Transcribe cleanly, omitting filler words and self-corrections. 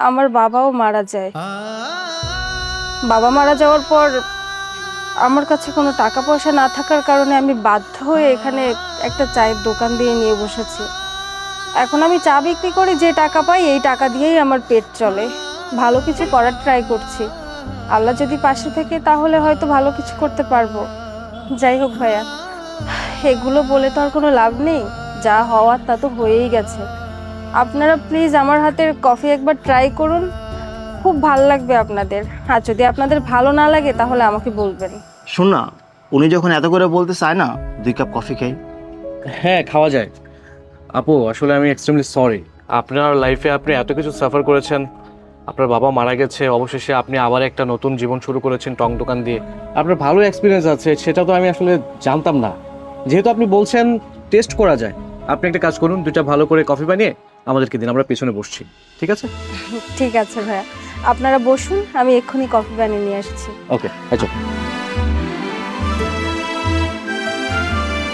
আমার বাবাও মারা যায়। বাবা মারা যাওয়ার পর আমার কাছে কোনো টাকা পয়সা না থাকার কারণে আমি বাধ্য হয়ে এখানে একটা চায়ের দোকান দিয়ে নিয়ে বসেছি। এখন আমি চা বিক্রি করে যে টাকা পাই এই টাকা দিয়েই আমার পেট চলে। ভালো কিছু করার ট্রাই করছি, আল্লাহ যদি পাশে থাকে তাহলে হয়তো ভালো কিছু করতে পারবো। যাই হোক ভাইয়া, এগুলো বলে তো আর কোনো লাভ নেই, যা হওয়ার তা তো হয়েই গেছে। আপনারা প্লিজ আমার হাতের কফি একবার ট্রাই করুন, খুব ভালো লাগবে আপনাদের। আর যদি আপনাদের ভালো না লাগে তাহলে আমাকে বলবেন। শোন না, উনি যখন এত করে বলতে চায় না, 2 কাপ কফি খাই। হ্যাঁ, খাওয়া যায়। আপু, আসলে আমি এক্সট্রিমলি সরি। আপনার লাইফে আপনি এত কিছু সাফার করেছেন, আপনার বাবা মারা গেছে, অবশেষে আপনি আবার একটা নতুন জীবন শুরু করেছেন টং দোকান দিয়ে। আপনার ভালো এক্সপিরিয়েন্স আছে, সেটা তো আমি আসলে জানতাম না। যেহেতু আপনি বলছেন টেস্ট করা যায়, আপনি একটা কাজ করুন, 2টা ভালো করে কফি বানিয়ে আমাদেরকে দিন, আমরা পেছনে বসছি, ঠিক আছে? ঠিক আছে ভাইয়া, আপনারা বসুন, আমি এক্ষুনি কফি বানিয়ে নিয়ে আসছি। ওকে, আচ্ছা।